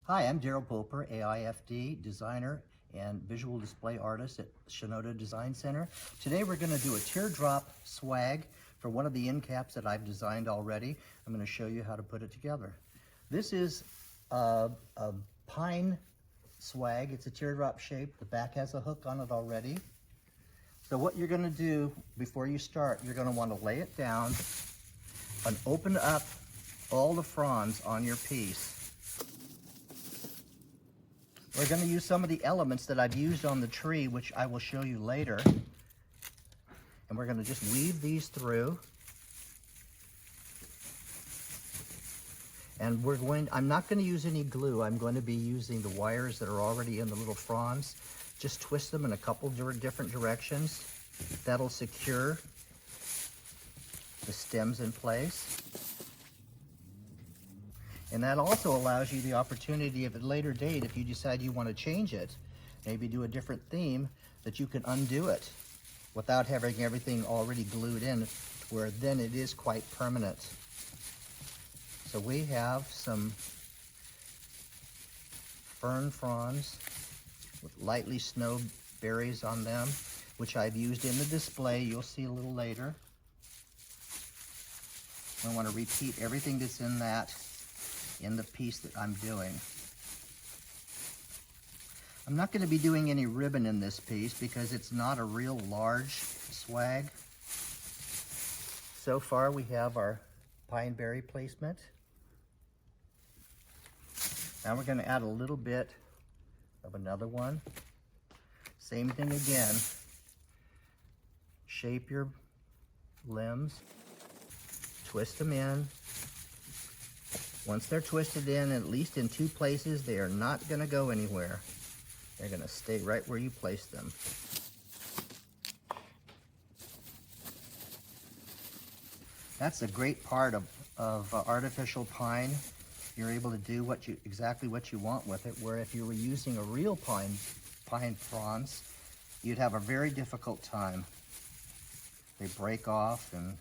Hi, I'm Darrel Poper, AIFD designer and visual display artist at Shinoda Design Center. Today we're going to do a teardrop swag for one of the end caps that I've designed already. I'm going to show you how to put it together. This is a pine swag. It's a teardrop shape. The back has a hook on it already. So what you're going to do before you start, you're going to want to lay it down and open up all the fronds on your piece. We're going to use some of the elements that I've used on the tree, which I will show you later. And we're going to just weave these through. And I'm not going to use any glue. I'm going to be using the wires that are already in the little fronds. Just twist them in a couple different directions. That'll secure the stems in place. And that also allows you the opportunity at a later date, if you decide you want to change it, maybe do a different theme, that you can undo it without having everything already glued in, where then it is quite permanent. So we have some fern fronds with lightly snowed berries on them, which I've used in the display. You'll see a little later. I want to repeat everything that's in that in the piece that I'm doing. I'm not going to be doing any ribbon in this piece because it's not a real large swag. So far we have our pine berry placement. Now we're going to add a little bit of another one. Same thing again. Shape your limbs, twist them in. Once they're twisted in, at least in two places, they are not going to go anywhere. They're going to stay right where you place them. That's a great part of artificial pine. You're able to do exactly what you want with it, where if you were using a real pine fronds, you'd have a very difficult time. They break off and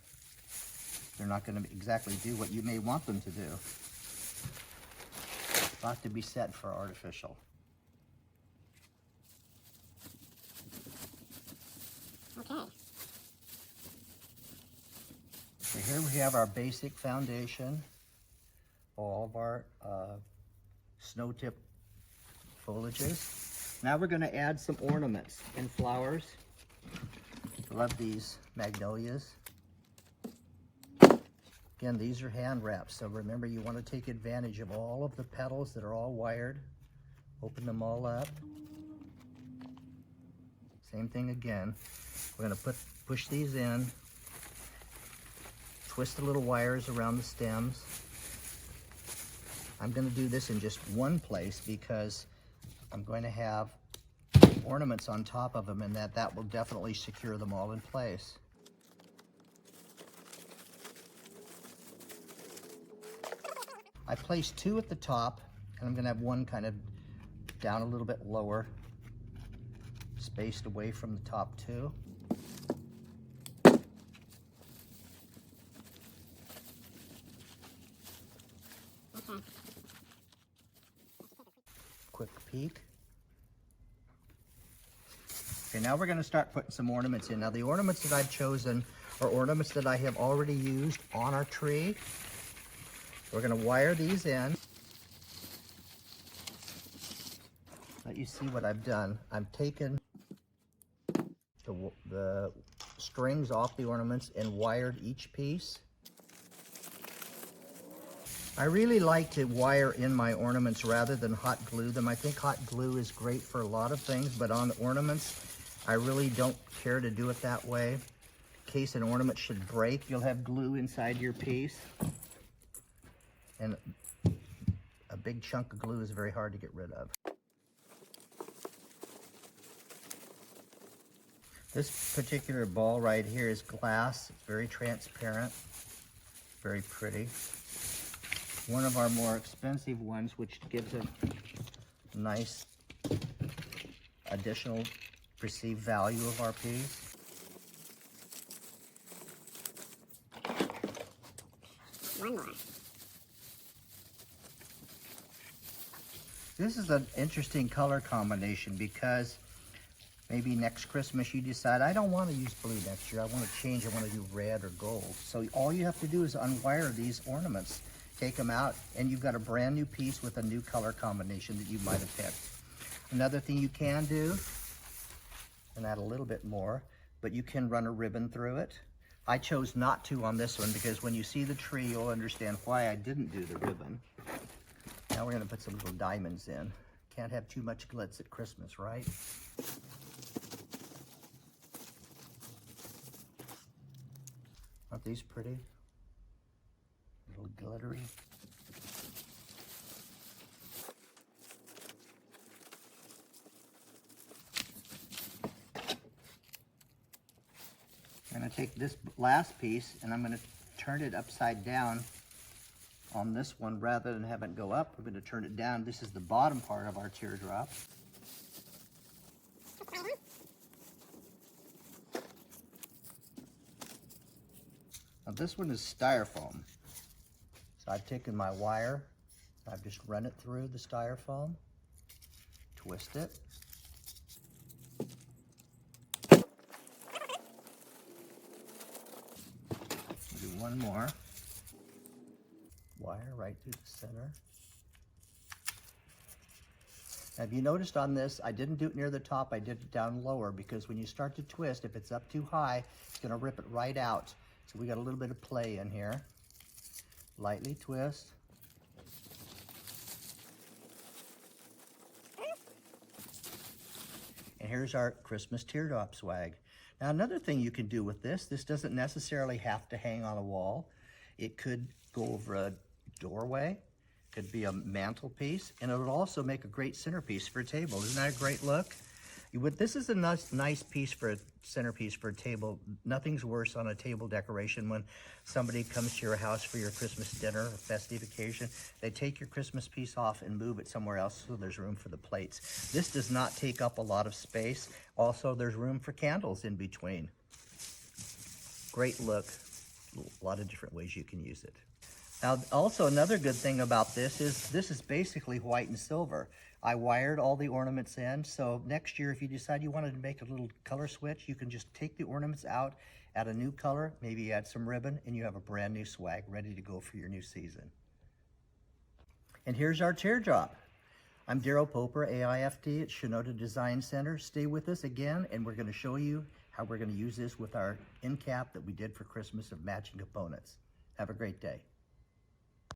they're not going to exactly do what you may want them to do. Not to be said for artificial. Okay. So here we have our basic foundation, all of our snow tip foliages. Now we're going to add some ornaments and flowers. I love these magnolias. Again, these are hand wraps, so remember you want to take advantage of all of the petals that are all wired. Open them all up. Same thing again. We're going to push these in, twist the little wires around the stems. I'm going to do this in just one place because I'm going to have ornaments on top of them, and that will definitely secure them all in place. I placed two at the top, and I'm going to have one kind of down a little bit lower, spaced away from the top two. Okay. Quick peek. Okay, now we're going to start putting some ornaments in. Now the ornaments that I've chosen are ornaments that I have already used on our tree. We're going to wire these in. Let you see what I've done. I've taken the strings off the ornaments and wired each piece. I really like to wire in my ornaments rather than hot glue them. I think hot glue is great for a lot of things, but on the ornaments, I really don't care to do it that way. In case an ornament should break, you'll have glue inside your piece. And a big chunk of glue is very hard to get rid of. This particular ball right here is glass. It's very transparent, very pretty. One of our more expensive ones, which gives a nice additional perceived value of our piece. One more. This is an interesting color combination because maybe next Christmas you decide, I don't want to use blue next year. I want to change. I want to do red or gold. So all you have to do is unwire these ornaments, take them out, and you've got a brand new piece with a new color combination that you might have picked. Another thing you can do, and add a little bit more, but you can run a ribbon through it. I chose not to on this one because when you see the tree, you'll understand why I didn't do the ribbon. Now we're going to put some little diamonds in. Can't have too much glitz at Christmas, right? Aren't these pretty? A little glittery. I'm going to take this last piece and I'm going to turn it upside down on this one rather than have it go up. We're going to turn it down. This is the bottom part of our teardrop. Now this one is styrofoam. So I've taken my wire, I've just run it through the styrofoam, twist it. Do one more. Wire right through the center. Now, if you noticed on this, I didn't do it near the top, I did it down lower because when you start to twist, if it's up too high, it's gonna rip it right out. So we got a little bit of play in here. Lightly twist. And here's our Christmas teardrop swag. Now another thing you can do with this doesn't necessarily have to hang on a wall. It could go over a doorway, could be a mantelpiece, and it would also make a great centerpiece for a table. Isn't that a great look? This is a nice piece for a centerpiece for a table. Nothing's worse on a table decoration when somebody comes to your house for your Christmas dinner or festive occasion. They take your Christmas piece off and move it somewhere else so there's room for the plates. This does not take up a lot of space. Also, there's room for candles in between. Great look. A lot of different ways you can use it. Now, also another good thing about this is basically white and silver. I wired all the ornaments in, so next year if you decide you wanted to make a little color switch, you can just take the ornaments out, add a new color, maybe add some ribbon, and you have a brand new swag ready to go for your new season. And here's our teardrop. I'm Darrel Poper, AIFD at Shinoda Design Center. Stay with us again, and we're going to show you how we're going to use this with our end cap that we did for Christmas of matching components. Have a great day.